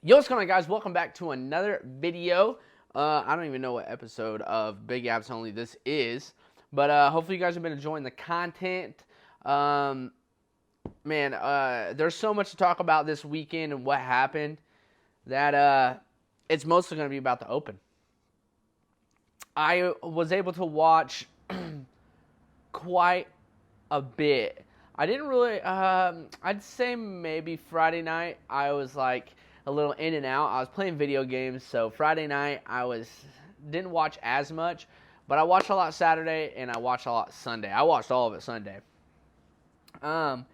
Yo, what's going on, guys? Welcome back to another video. I don't even know what episode of Big Apps Only this is, but hopefully you guys have been enjoying the content. There's so much to talk about this weekend and what happened that it's mostly going to be about the Open. I was able to watch quite a bit. I didn't really, I'd say maybe Friday night I was like a little in and out. I was playing video games, so Friday night didn't watch as much, but I watched a lot Saturday and I watched a lot Sunday. I watched all of it Sunday. And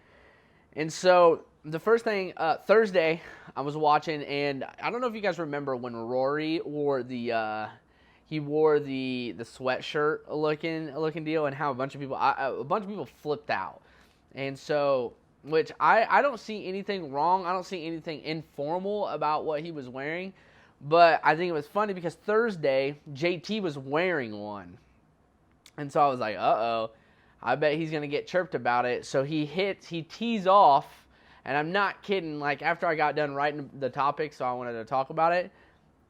so the first thing, Thursday, I was watching, and I don't know if you guys remember when Rory wore the sweatshirt looking deal, and how a bunch of people flipped out. And so, which I don't see anything wrong. I don't see anything informal about what he was wearing. But I think it was funny because Thursday, JT was wearing one. And so I was like, uh-oh, I bet he's going to get chirped about it. So he tees off, and I'm not kidding. Like, after I got done writing the topic, so I wanted to talk about it,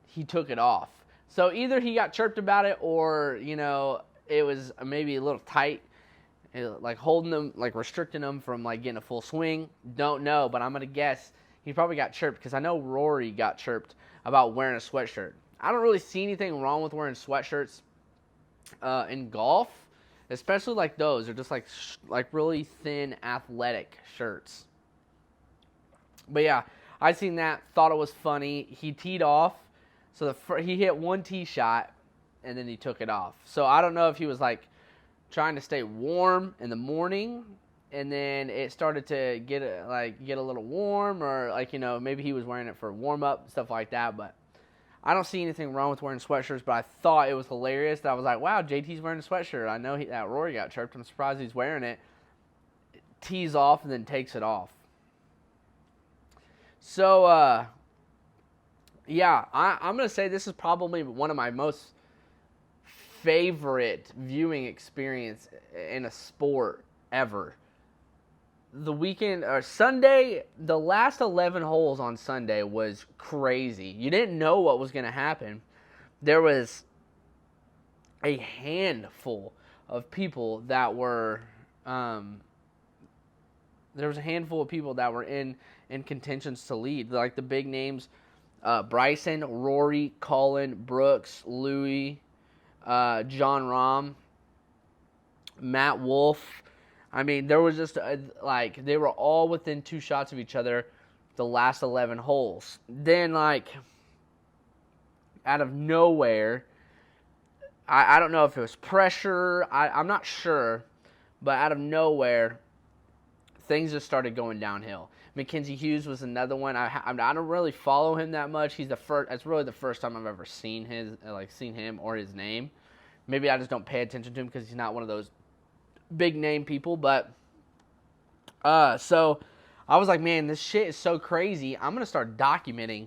he took it off. So either he got chirped about it, or, it was maybe a little tight, like holding them, like restricting them from like getting a full swing. Don't know, but I'm gonna guess he probably got chirped, because I know Rory got chirped about wearing a sweatshirt. I don't really see anything wrong with wearing sweatshirts in golf, especially like those. They're just like really thin athletic shirts. But yeah, I seen that, thought it was funny. He teed off, so he hit one tee shot, and then he took it off. So I don't know if he was like trying to stay warm in the morning, and then it started to get a little warm, or maybe he was wearing it for warm up, stuff like that. But I don't see anything wrong with wearing sweatshirts, but I thought it was hilarious that I was like, wow, JT's wearing a sweatshirt. I know that Rory got chirped. I'm surprised he's wearing it. Tees off and then takes it off. So I'm gonna say this is probably one of my most favorite viewing experience in a sport ever. The weekend, or Sunday, the last 11 holes on Sunday was crazy. You didn't know what was going to happen. There was a handful of people that were in contentions to lead, like the big names: Bryson, Rory, Colin, Brooks, Louis, John Rahm, Matt Wolff. I mean, there was just they were all within 2 shots of each other the last 11 holes. Then, out of nowhere, I don't know if it was pressure. I'm not sure, but out of nowhere, things just started going downhill. Mackenzie Hughes was another one. I don't really follow him that much. He's the first. It's really the first time I've ever seen him or his name. Maybe I just don't pay attention to him because he's not one of those big name people. But so I was like, man, this shit is so crazy. I'm gonna start documenting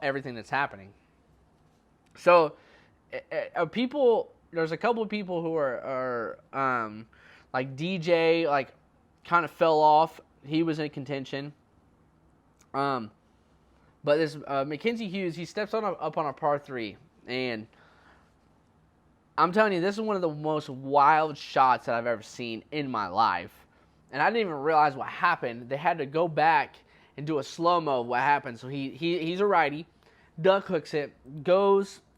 everything that's happening. So there's a couple of people who are like DJ, like kind of fell off. He was in contention. But this Mackenzie Hughes, he steps up on a par 3, and I'm telling you, this is one of the most wild shots that I've ever seen in my life. And I didn't even realize what happened. They had to go back and do a slow-mo of what happened. So he's a righty, duck hooks it,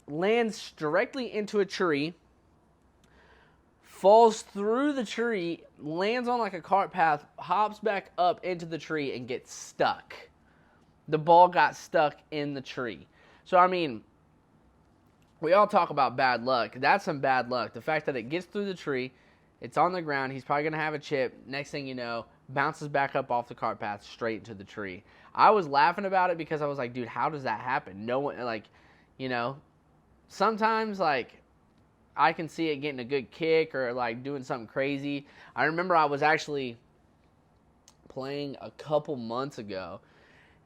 lands directly into a tree, falls through the tree, lands on like a cart path, hops back up into the tree, and gets stuck. The ball got stuck in the tree. So, I mean, we all talk about bad luck. That's some bad luck. The fact that it gets through the tree, it's on the ground, he's probably going to have a chip. Next thing you know, bounces back up off the cart path straight into the tree. I was laughing about it because I was like, dude, how does that happen? No one, sometimes, I can see it getting a good kick or, doing something crazy. I remember I was actually playing a couple months ago,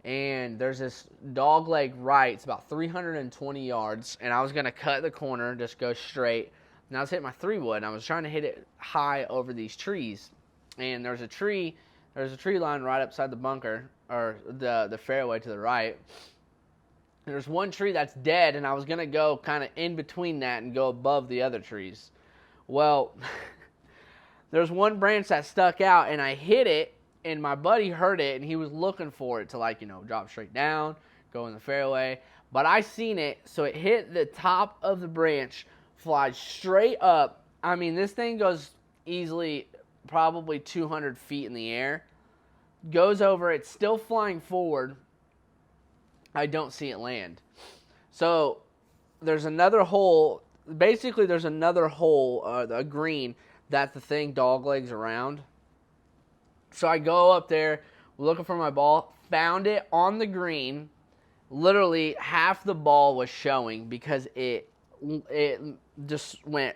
and there's this dog leg right. It's about 320 yards, and I was going to cut the corner, just go straight. And I was hitting my 3-wood, and I was trying to hit it high over these trees. And there's a tree line right upside the bunker, or the fairway to the right. There's one tree that's dead, and I was going to go kind of in between that and go above the other trees. Well, there's one branch that stuck out, and I hit it, and my buddy heard it, and he was looking for it to, like, drop straight down, go in the fairway. But I seen it, so it hit the top of the branch, flies straight up. I mean, this thing goes easily probably 200 feet in the air. Goes over, it's still flying forward. I don't see it land. So there's another hole. Basically, there's another hole, a green, that the thing doglegs around. So I go up there, looking for my ball, found it on the green. Literally half the ball was showing because it just went.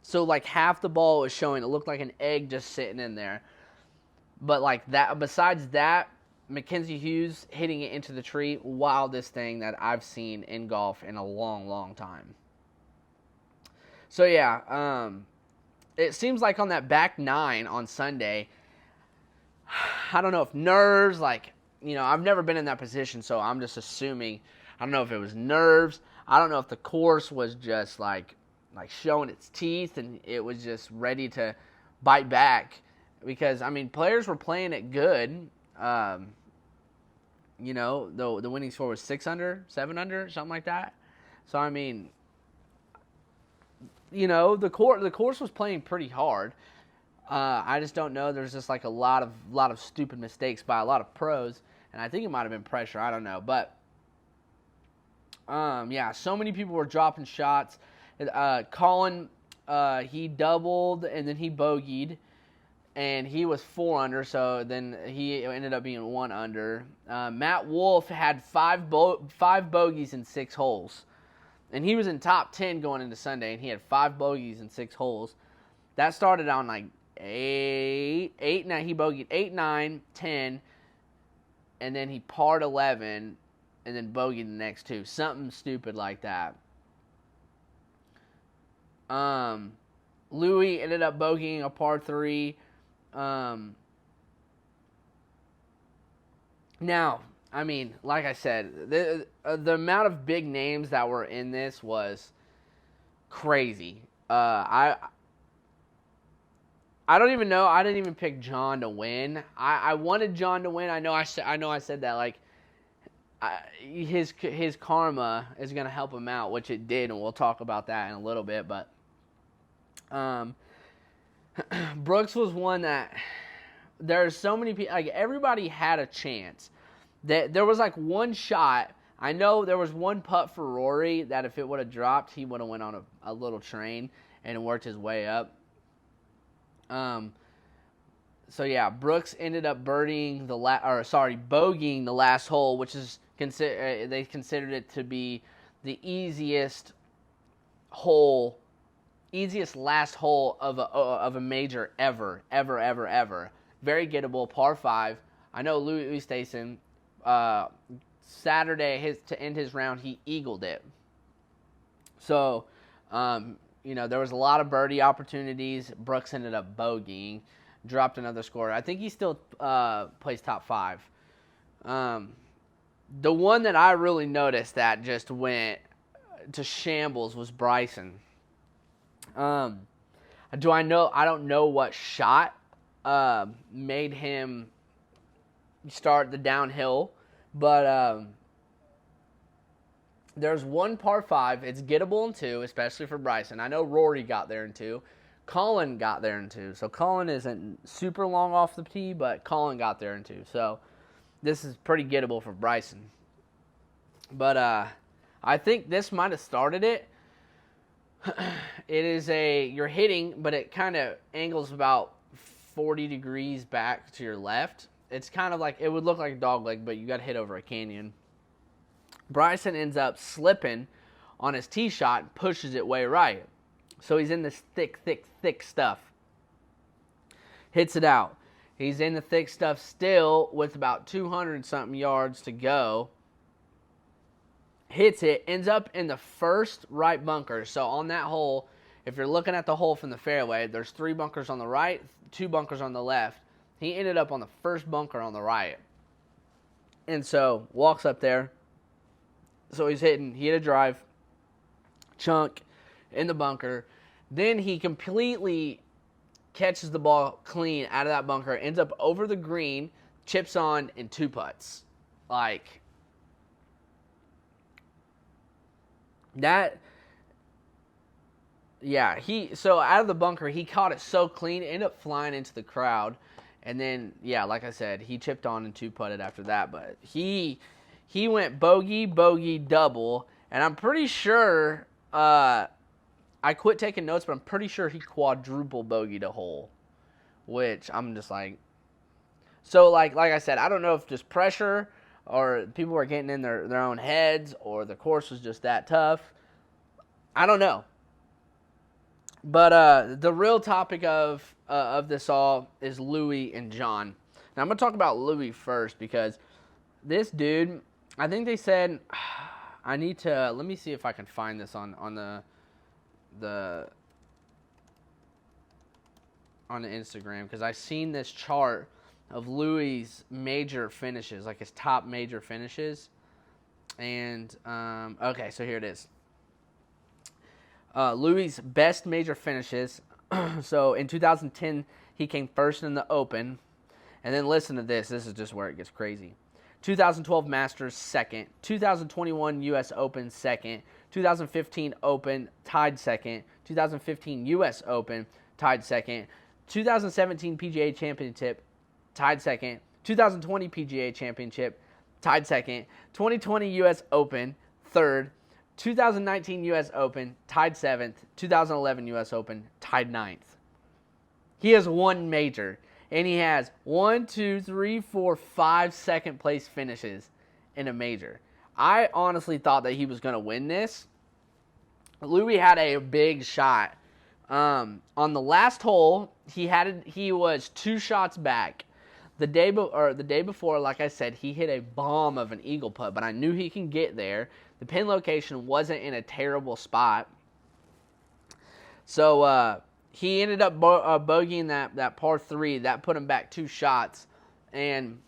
So like half the ball was showing. It looked like an egg just sitting in there. But like that, besides that, Mackenzie Hughes hitting it into the tree, wildest thing that I've seen in golf in a long, long time. So yeah, it seems like on that back nine on Sunday, I don't know if nerves, I've never been in that position, so I'm just assuming. I don't know if it was nerves. I don't know if the course was just like showing its teeth and it was just ready to bite back. Because, I mean, players were playing it good. The winning score was 6 under, 7 under, something like that. So, I mean, the course was playing pretty hard. I just don't know. There's just like a lot of stupid mistakes by a lot of pros, and I think it might have been pressure. I don't know, but so many people were dropping shots. Colin, he doubled and then he bogeyed, and he was 4 under. So then he ended up being 1 under. Matt Wolf had five bogeys in 6 holes, and he was in top 10 going into Sunday, and he had 5 bogeys in 6 holes. That started on like 8, 9. He bogeyed 8, 9, 10, and then he parred 11, and then bogeyed the next 2. Something stupid like that. Louis ended up bogeying a par 3. Now, I mean, like I said, the amount of big names that were in this was crazy. I don't even know. I didn't even pick John to win. I wanted John to win. I know I said that, like, his karma is going to help him out, which it did, and we'll talk about that in a little bit. But Brooks was one that there's so many people, like, everybody had a chance. There was like one shot. I know there was one putt for Rory that if it would have dropped, he would have went on a little train and worked his way up. So yeah, Brooks ended up bogeying the last hole, which is they considered it to be the easiest last hole of a major ever. Very gettable, par 5. I know Louis Oosthuizen, Saturday to end his round, he eagled it. So, there was a lot of birdie opportunities. Brooks ended up bogeying, dropped another score. I think he still plays top 5. The one that I really noticed that just went to shambles was Bryson. I don't know what shot made him start the downhill, but there's one par 5. It's gettable in 2, especially for Bryson. I know Rory got there in 2. Colin got there in 2. So Colin isn't super long off the tee, but Colin got there in 2. So this is pretty gettable for Bryson. But I think this might have started it. It is you're hitting, but it kind of angles about 40 degrees back to your left. It's kind of like, it would look like a dogleg, but you got to hit over a canyon. Bryson ends up slipping on his tee shot and pushes it way right. So he's in this thick stuff. Hits it out. He's in the thick stuff still with about 200-something yards to go. Hits it, ends up in the first right bunker. So on that hole, if you're looking at the hole from the fairway, there's 3 bunkers on the right, 2 bunkers on the left. He ended up on the first bunker on the right. And so walks up there, So he hit a drive, chunk in the bunker. Then he completely catches the ball clean out of that bunker, ends up over the green, chips on, and 2 putts. Like, that, yeah, so out of the bunker, he caught it so clean, it ended up flying into the crowd. And then, yeah, like I said, he chipped on and 2-putted after that. But he went bogey, bogey, double. And I'm pretty sure, I quit taking notes, but I'm pretty sure he quadruple bogeyed a hole. Which I'm just like, so like I said, I don't know if just pressure or people were getting in their own heads or the course was just that tough. I don't know. But the real topic of this all is Louis and John. Now I'm going to talk about Louis first because this dude, I think they said, let me see if I can find this on the Instagram, because I seen this chart of Louis' major finishes, like his top major finishes. And okay, so here it is. Louis' best major finishes. So in 2010, he came first in the Open. And then listen to this. This is just where it gets crazy. 2012 Masters, second. 2021 U.S. Open, second. 2015 Open, tied second. 2015 U.S. Open, tied second. 2017 PGA Championship, tied second. 2020 PGA Championship, tied second. 2020 U.S. Open, third. 2019 U.S. Open, tied 7th. 2011 U.S. Open, tied 9th. He has one major, and he has 1, 2, 3, 4, 5 second-place finishes in a major. I honestly thought that he was going to win this. Louis had a big shot. On the last hole, he was 2 shots back. The day before, like I said, he hit a bomb of an eagle putt, but I knew he can get there. The pin location wasn't in a terrible spot. So he ended up bogeying that par 3. That put him back 2 shots. And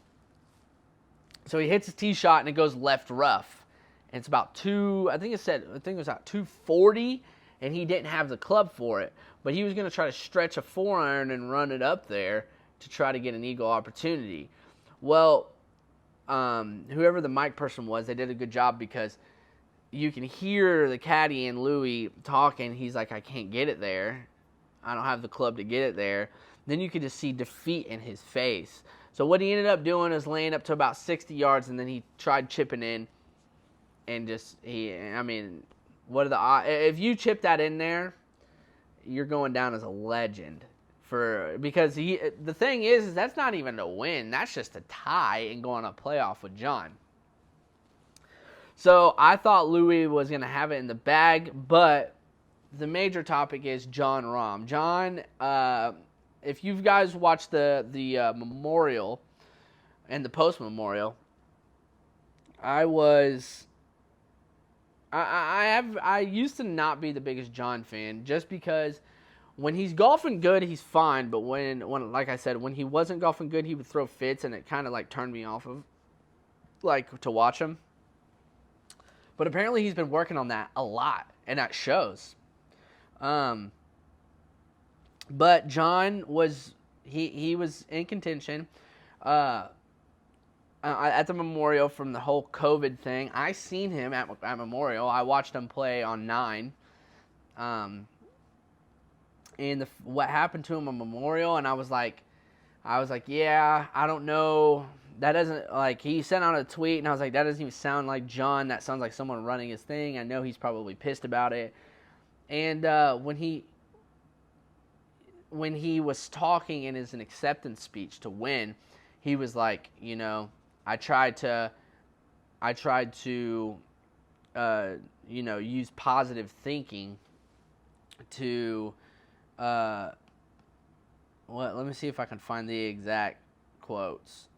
so he hits his tee shot, and it goes left rough. And it's about I think it was about 240, and he didn't have the club for it. But he was going to try to stretch a 4-iron and run it up there to try to get an eagle opportunity. Well, whoever the mic person was, they did a good job, because you can hear the caddy and Louis talking. He's like, I can't get it there. I don't have the club to get it there. Then you could just see defeat in his face. So what he ended up doing is laying up to about 60 yards, and then he tried chipping in. And what are the odds? If you chip that in there, you're going down as a legend. Because the thing is that's not even a win. That's just a tie and going on a playoff with John. So I thought Louis was going to have it in the bag, but the major topic is John Rahm. John, if you guys watched the memorial and the post memorial, I used to not be the biggest John fan, just because when he's golfing good, he's fine. But when like I said, when he wasn't golfing good, he would throw fits, and it kind of like turned me off of to watch him. But apparently he's been working on that a lot, and that shows. But John was he was in contention at the Memorial from the whole COVID thing. I seen him at Memorial. I watched him play on 9. And what happened to him at Memorial, and I was like, yeah, I don't know. That doesn't, he sent out a tweet, and I was like, that doesn't even sound like John. That sounds like someone running his thing. I know he's probably pissed about it. And when he was talking in his acceptance speech to win, he was like, I tried to use positive thinking to, let me see if I can find the exact quotes.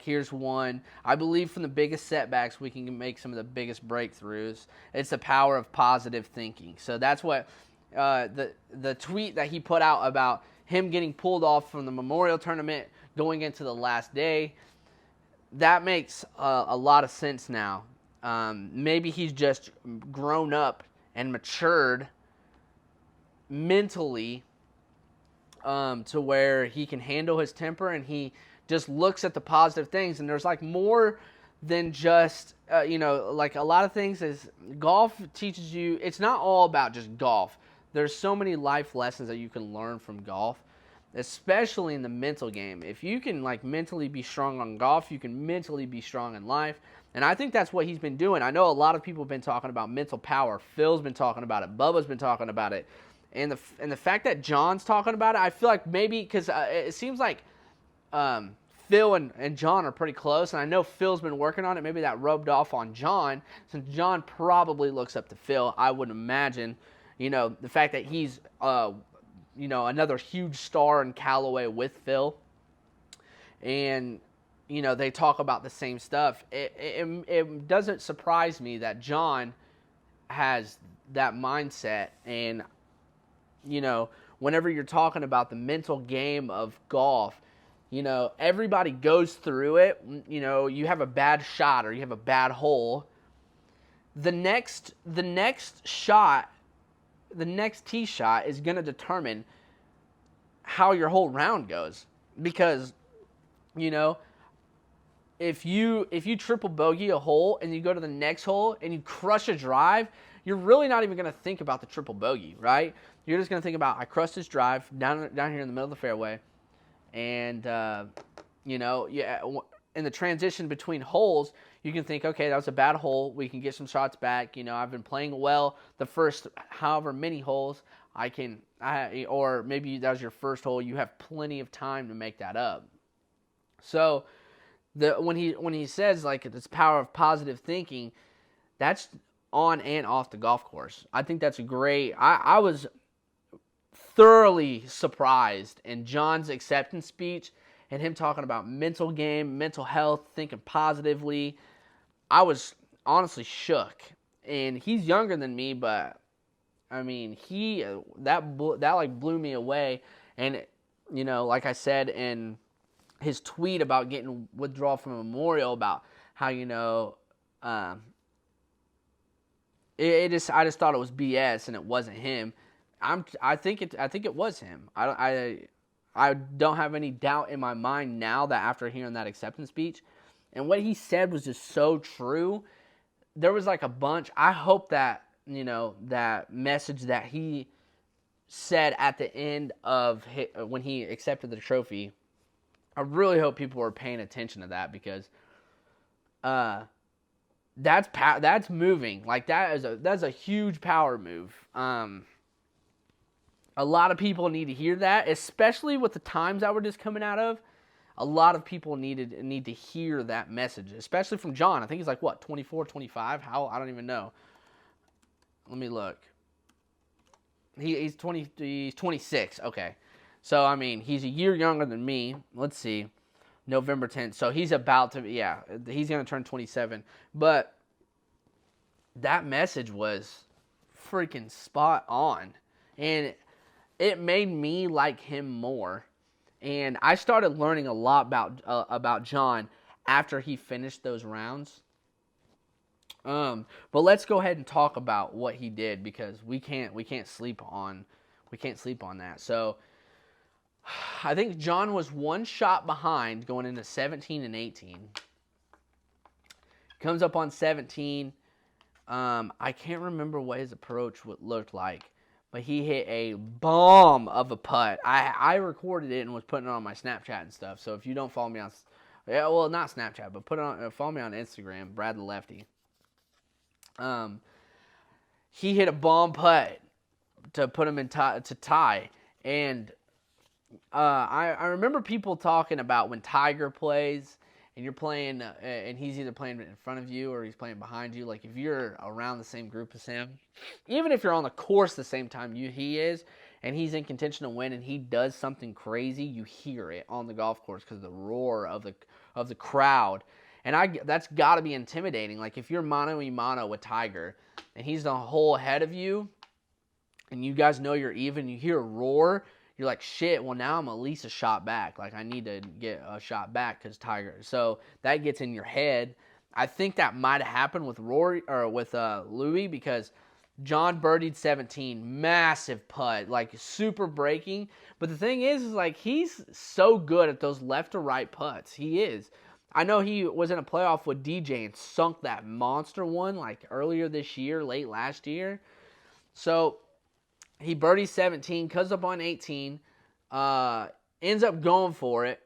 Here's one. I believe from the biggest setbacks, we can make some of the biggest breakthroughs. It's the power of positive thinking. So that's what the tweet that he put out about him getting pulled off from the Memorial Tournament going into the last day. that makes a lot of sense now. Maybe he's just grown up and matured mentally, to where he can handle his temper and he just looks at the positive things. And there's like more than just, like a lot of things is golf teaches you. It's not all about just golf. There's so many life lessons that you can learn from golf, especially in the mental game. If you can like mentally be strong on golf, you can mentally be strong in life. And I think that's what he's been doing. I know a lot of people have been talking about mental power. Phil's been talking about it. Bubba's been talking about it. And the fact that John's talking about it, I feel like maybe because it seems like Phil and John are pretty close. And I know Phil's been working on it. Maybe that rubbed off on John, since John probably looks up to Phil, I would imagine. The fact that he's, another huge star in Callaway with Phil. And, they talk about the same stuff. It doesn't surprise me that John has that mindset. And, whenever you're talking about the mental game of golf, everybody goes through it. You have a bad shot or you have a bad hole. The next shot, the next tee shot is going to determine how your whole round goes. Because, if you triple bogey a hole and you go to the next hole and you crush a drive, you're really not even going to think about the triple bogey, right? You're just going to think about, I crushed this drive down here in the middle of the fairway. And, in the transition between holes, you can think, okay, that was a bad hole. We can get some shots back. I've been playing well the first however many holes. Or maybe that was your first hole. You have plenty of time to make that up. So when he says like this power of positive thinking, that's on and off the golf course. I think that's great. I was thoroughly surprised in John's acceptance speech and him talking about mental game, mental health, thinking positively. I was honestly shook. And he's younger than me, but I mean, that like blew me away. And like I said in his tweet about getting withdrawal from Memorial, about how I just thought it was BS and it wasn't him. I think it was him. I don't have any doubt in my mind now that after hearing that acceptance speech, and what he said was just so true. There was like a bunch. I hope that that message that he said at the end of when he accepted the trophy, I really hope people were paying attention to that, because that's moving. Like that's a huge power move. A lot of people need to hear that, especially with the times that we're just coming out of. A lot of people need to hear that message, especially from John. I think he's like, what, 24, 25? How? I don't even know. Let me look. He's 26. Okay. So, I mean, he's a year younger than me. Let's see. November 10th. So, he's about to, he's going to turn 27. But that message was freaking spot on. And it made me like him more. And I started learning a lot about John after he finished those rounds. But let's go ahead and talk about what he did, because we can't sleep on that. So I think John was one shot behind going into 17 and 18. Comes up on 17. I can't remember what his approach looked like, but he hit a bomb of a putt. I recorded it and was putting it on my Snapchat and stuff. So if you don't follow me on, not Snapchat, but follow me on Instagram, Brad the Lefty. He hit a bomb putt to put him to tie. And I remember people talking about when Tiger plays and you're playing, and he's either playing in front of you or he's playing behind you. Like if you're around the same group as him, even if you're on the course the same time he is, and he's in contention to win, and he does something crazy, you hear it on the golf course because of the roar of the crowd. And that's got to be intimidating. Like if you're mano-a-mano with Tiger, and he's the hole ahead of you, and you guys know you're even, you hear a roar, you're like, shit, well, now I'm at least a shot back. Like, I need to get a shot back because Tiger. So that gets in your head. I think that might have happened with Rory or with Louis, because John birdied 17, massive putt, like super breaking. But the thing is like, he's so good at those left to right putts. He is. I know he was in a playoff with DJ and sunk that monster one like earlier this year, late last year. So he birdies 17, comes up on 18, ends up going for it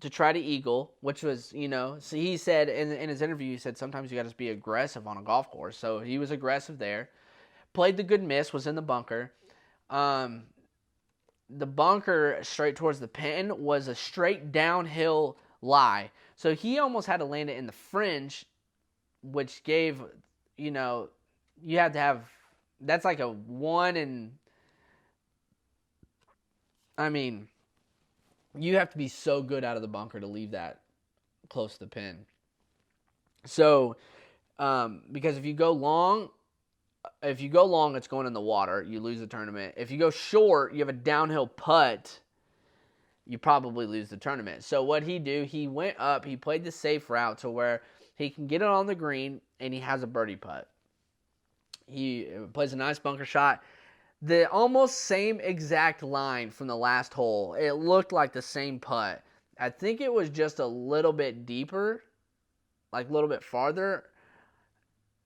to try to eagle, which was, so he said in his interview, he said sometimes you got to be aggressive on a golf course. So he was aggressive there. Played the good miss, was in the bunker. The bunker straight towards the pin was a straight downhill lie. So he almost had to land it in the fringe, which gave, you had to have, that's like a 1 in, I mean, you have to be so good out of the bunker to leave that close to the pin. So, because if you go long, it's going in the water. You lose the tournament. If you go short, you have a downhill putt, you probably lose the tournament. So what he do, he went up, he played the safe route to where he can get it on the green, and he has a birdie putt. He plays a nice bunker shot. The almost same exact line from the last hole. It looked like the same putt. I think it was just a little bit deeper, like a little bit farther.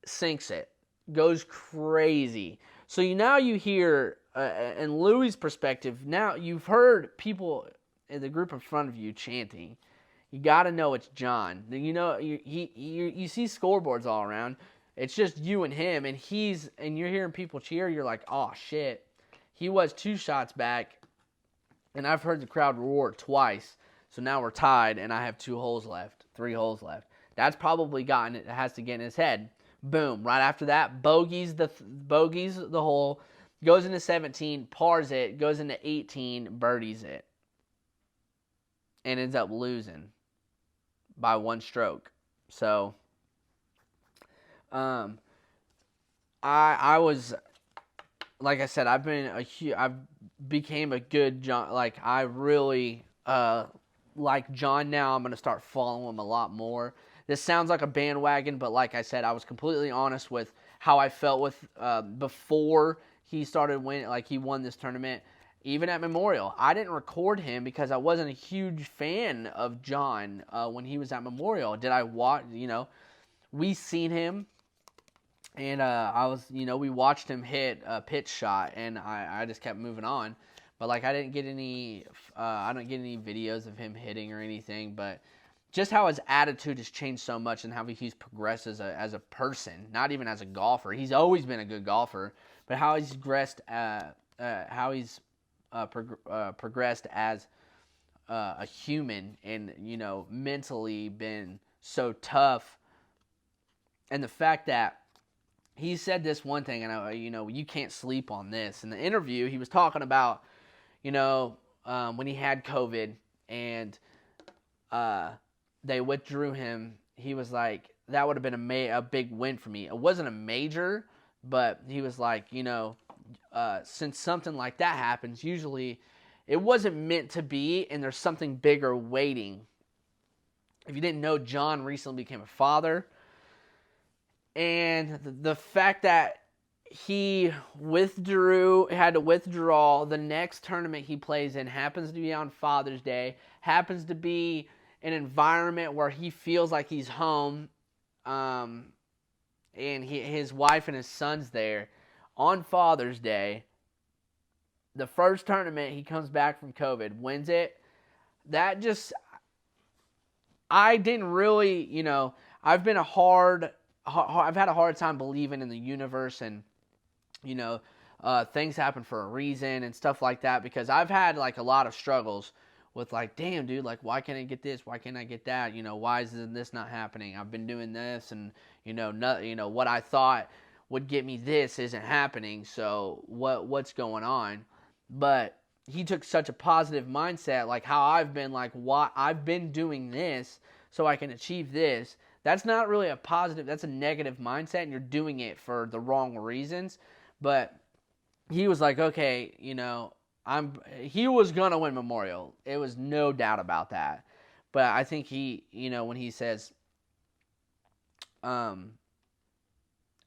Sinks it. Goes crazy. So now you hear, in Louis' perspective, now you've heard people in the group in front of you chanting. You got to know it's John. You see scoreboards all around. It's just you and him, and you're hearing people cheer. You're like, oh shit, he was 2 shots back, and I've heard the crowd roar twice. So now we're tied, and I have 3 holes left. That's probably has to get in his head. Boom! Right after that, bogeys the hole, goes into 17, pars it, goes into 18, birdies it, and ends up losing by 1 stroke. So. I was, like I said, I've became a good John. Like, I really like John now. I'm gonna start following him a lot more. This sounds like a bandwagon, but like I said, I was completely honest with how I felt with before he started winning. Like, he won this tournament, even at Memorial. I didn't record him because I wasn't a huge fan of John when he was at Memorial. Did I watch? We seen him. And we watched him hit a pitch shot, and I just kept moving on. But like, I don't get any videos of him hitting or anything. But just how his attitude has changed so much, and how he's progressed as a person, not even as a golfer. He's always been a good golfer, but how he's progressed, progressed as a human, and mentally been so tough, and the fact that. He said this one thing, and you can't sleep on this. In the interview, he was talking about, when he had COVID and they withdrew him. He was like, that would have been a big win for me. It wasn't a major, but he was like, since something like that happens, usually it wasn't meant to be, and there's something bigger waiting. If you didn't know, John recently became a father. And the fact that he had to withdraw, the next tournament he plays in happens to be on Father's Day, happens to be an environment where he feels like he's home, and his wife and his son's there on Father's Day. The first tournament, he comes back from COVID, wins it. I didn't really, I've had a hard time believing in the universe, and things happen for a reason and stuff like that, because I've had like a lot of struggles with like, damn dude, like, why can't I get this? Why can't I get that? Why is this not happening? I've been doing this, and what I thought would get me this isn't happening. So what's going on? But he took such a positive mindset, like how I've been, like, why I've been doing this so I can achieve this. That's not really a positive, that's a negative mindset, and you're doing it for the wrong reasons. But he was like, okay, he was gonna win Memorial. It was no doubt about that. But I think he, when he says, um,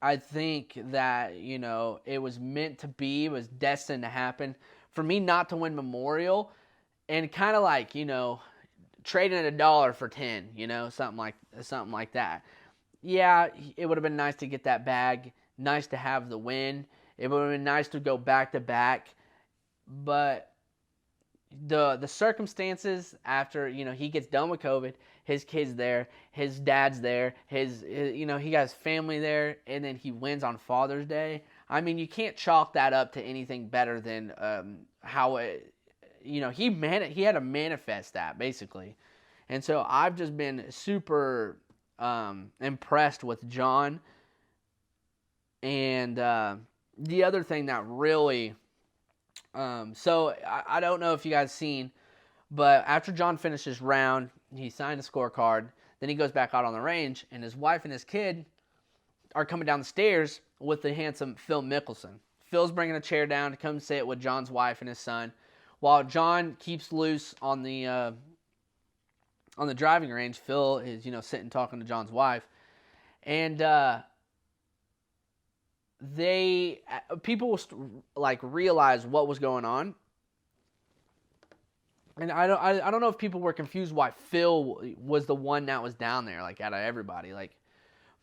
I think that, it was meant to be, it was destined to happen for me not to win Memorial, and kind of like, trading $1 for 10, something like that. Yeah, it would have been nice to get that bag, nice to have the win. It would have been nice to go back to back, but the circumstances after he gets done with COVID, his kid's there, his dad's there, his he got his family there, and then he wins on Father's Day. I mean, you can't chalk that up to anything better than how it, he had to manifest that basically, and so I've just been super impressed with John. And the other thing that really so I don't know if you guys seen, but after John finishes round, he signed a scorecard. Then he goes back out on the range, and his wife and his kid are coming down the stairs with the handsome Phil Mickelson. Phil's bringing a chair down to come sit with John's wife and his son, while John keeps loose on the driving range. Phil is sitting talking to John's wife, and people like realize what was going on. And I don't know if people were confused why Phil was the one that was down there, like out of everybody.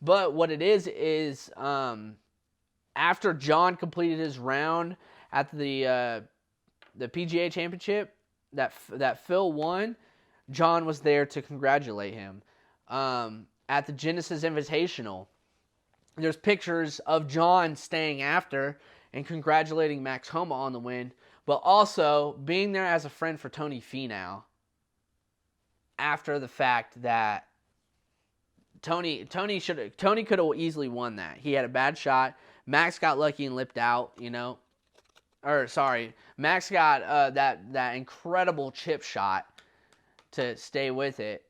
But what it is after John completed his round at the PGA Championship that Phil won, John was there to congratulate him. At the Genesis Invitational, there's pictures of John staying after and congratulating Max Homa on the win, but also being there as a friend for Tony Finau after the fact that Tony could have easily won that. He had a bad shot. Max got lucky and lipped out, Max got that incredible chip shot to stay with it.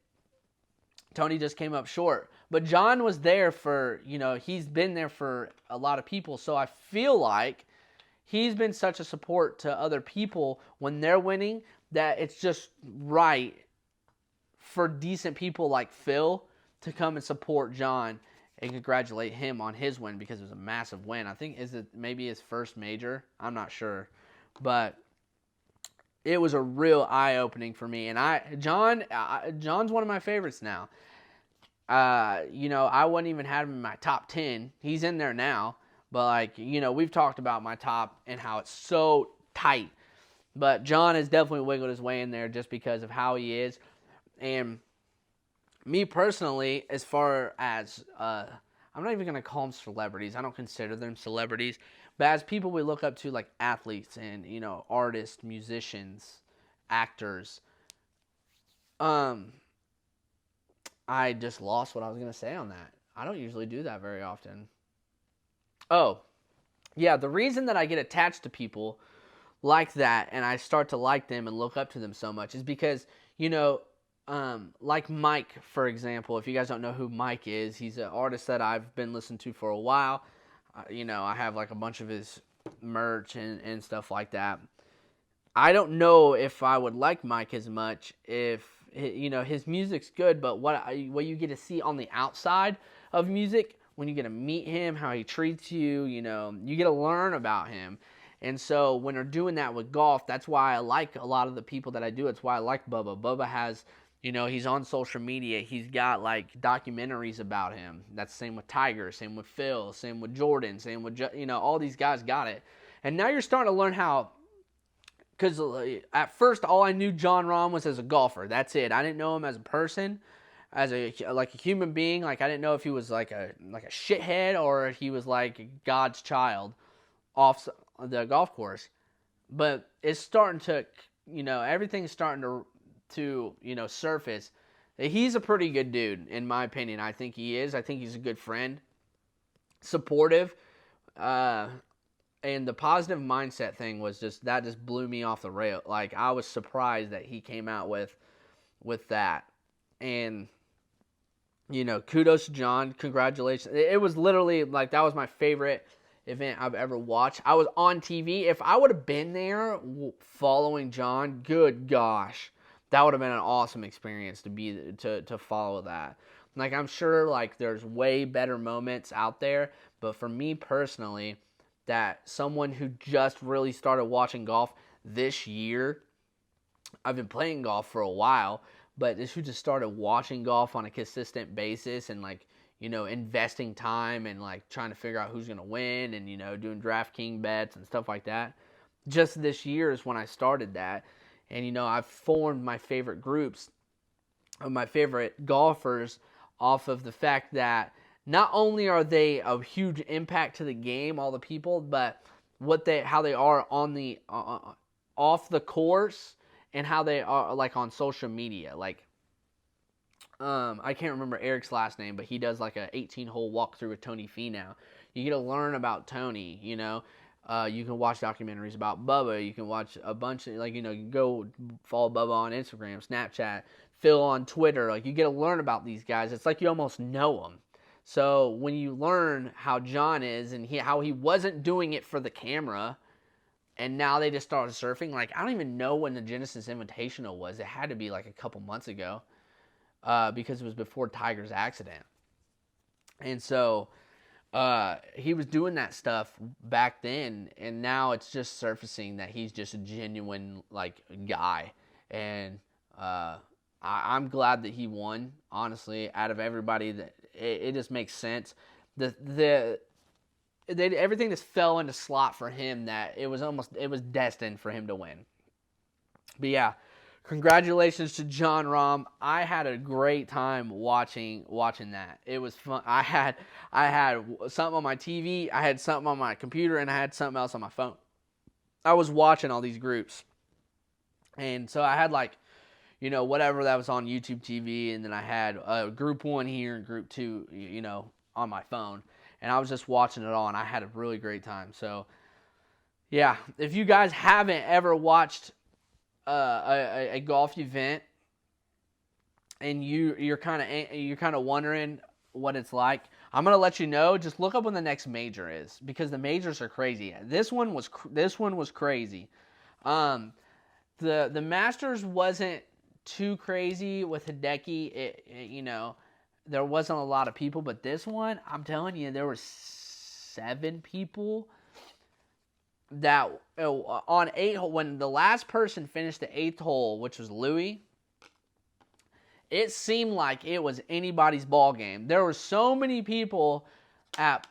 Tony just came up short. But John was there for, he's been there for a lot of people. So I feel like he's been such a support to other people when they're winning that it's just right for decent people like Phil to come and support John and congratulate him on his win, because it was a massive win. I think, is it maybe his first major? I'm not sure. But it was a real eye-opening for me. And John's one of my favorites now. I wouldn't even have him in my top 10. He's in there now. But, we've talked about my top and how it's so tight. But John has definitely wiggled his way in there just because of how he is. And me personally, as far as, I'm not even going to call them celebrities. I don't consider them celebrities. But as people we look up to, like athletes and, artists, musicians, actors, I just lost what I was going to say on that. I don't usually do that very often. Oh, yeah, the reason that I get attached to people like that and I start to like them and look up to them so much is because, like Mike, for example. If you guys don't know who Mike is, he's an artist that I've been listening to for a while. I have like a bunch of his merch and stuff like that. I don't know if I would like Mike as much if, his music's good, but what you get to see on the outside of music, when you get to meet him, how he treats you, you get to learn about him. And so when they're doing that with golf, that's why I like a lot of the people that I do. It's why I like Bubba. Bubba has, he's on social media. He's got like documentaries about him. That's the same with Tiger, same with Phil, same with Jordan, same with, all these guys got it. And now you're starting to learn how, because at first all I knew John Rahm was as a golfer. That's it. I didn't know him as a person, as a human being. Like I didn't know if he was like a shithead or if he was like God's child off the golf course. But it's starting to, everything's starting to surface. He's a pretty good dude, in my opinion. I think he is. I think he's a good friend, supportive. And the positive mindset thing was just blew me off the rail. Like, I was surprised that he came out with that. And, kudos to John. Congratulations. It was literally, like, that was my favorite. event I've ever watched. I was on TV. If I would have been there following John, good gosh, that would have been an awesome experience to follow that. Like, I'm sure like there's way better moments out there, but for me personally, that someone who just really started watching golf this year, I've been playing golf for a while, but this who just started watching golf on a consistent basis and like, investing time and like trying to figure out who's going to win and, doing DraftKings bets and stuff like that. Just this year is when I started that. And, I've formed my favorite groups of my favorite golfers off of the fact that not only are they a huge impact to the game, all the people, but how they are on the off the course and how they are like on social media. Like, I can't remember Eric's last name, but he does like a 18-hole walkthrough with Tony Finau. You get to learn about Tony. You can watch documentaries about Bubba. You can watch a bunch of you can go follow Bubba on Instagram, Snapchat, Phil on Twitter. Like, you get to learn about these guys. It's like you almost know them. So when you learn how John is and how he wasn't doing it for the camera, and now they just started surfing. Like, I don't even know when the Genesis Invitational was. It had to be like a couple months ago, because it was before Tiger's accident. And so he was doing that stuff back then, and now it's just surfacing that he's just a genuine like guy. And I'm glad that he won. Honestly, out of everybody, that it just makes sense. Everything just fell into slot for him that it was destined for him to win. But yeah, congratulations to Jon Rahm. I had a great time watching that. It was fun. I had something on my TV, I had something on my computer, and I had something else on my phone. I was watching all these groups. And so I had whatever that was on YouTube TV, and then I had group 1 here and group 2, on my phone. And I was just watching it all, and I had a really great time. So, yeah, if you guys haven't ever watched a golf event, and you're kind of wondering what it's like, I'm gonna let you know. Just look up when the next major is, because the majors are crazy. This one was crazy. The Masters wasn't too crazy with Hideki. There wasn't a lot of people, but this one, I'm telling you, there were 7 people that on 8 when the last person finished the 8th hole, which was Louis, it seemed like it was anybody's ball game. There were so many people at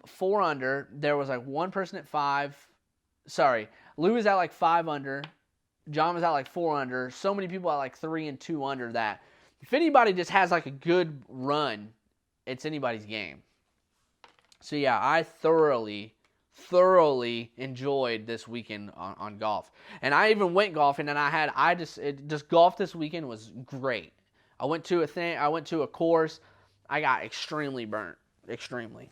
4 under. There was like one person at 5. Sorry, Louis was at like 5 under. John was at like 4 under. So many people at like 3 and 2 under that if anybody just has like a good run, it's anybody's game. So yeah, I thoroughly enjoyed this weekend on golf. And I even went golfing, and golf this weekend was great. I went to a course. I got extremely burnt. Extremely.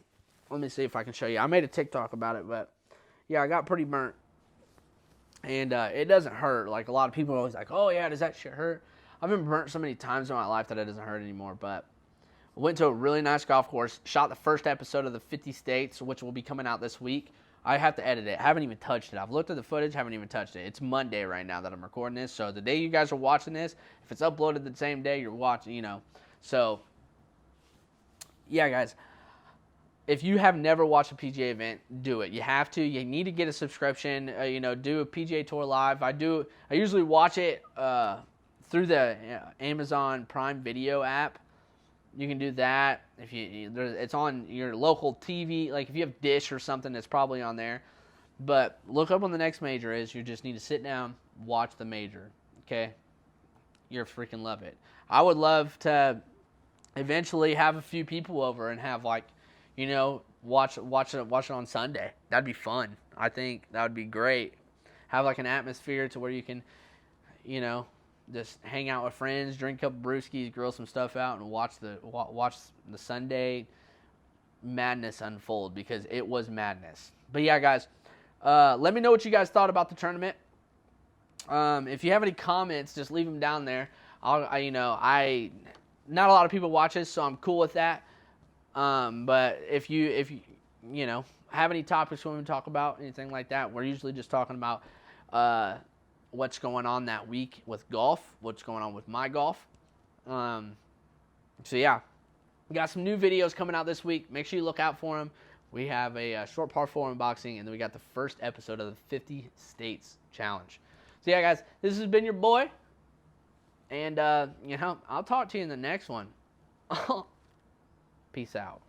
Let me see if I can show you. I made a TikTok about it, but yeah, I got pretty burnt. And it doesn't hurt. Like, a lot of people are always like, oh yeah, does that shit hurt? I've been burnt so many times in my life that it doesn't hurt anymore. But I went to a really nice golf course, shot the first episode of the 50 States, which will be coming out this week. I have to edit it. I haven't even touched it. I've looked at the footage, haven't even touched it. It's Monday right now that I'm recording this. So the day you guys are watching this, if it's uploaded the same day you're watching, So, yeah, guys. If you have never watched a PGA event, do it. You have to. You need to get a subscription. Do a PGA Tour Live. I usually watch it through the Amazon Prime Video app. You can do that. It's on your local TV. Like, if you have Dish or something, it's probably on there. But look up when the next major is. You just need to sit down, watch the major. Okay? You'll freaking love it. I would love to eventually have a few people over and have watch it on Sunday. That'd be fun. I think that would be great. Have like an atmosphere to where you can, just hang out with friends, drink a couple brewskis, grill some stuff out, and watch the Sunday madness unfold, because it was madness. But yeah, guys, let me know what you guys thought about the tournament. If you have any comments, just leave them down there. Not a lot of people watch this, so I'm cool with that. But if you have any topics we want to talk about, anything like that, we're usually just talking about what's going on that week with golf, what's going on with my golf. So yeah, we got some new videos coming out this week. Make sure you look out for them. We have a short par 4 unboxing, and then we got the first episode of the 50 States Challenge. So yeah, guys, this has been your boy, and I'll talk to you in the next one. Peace out.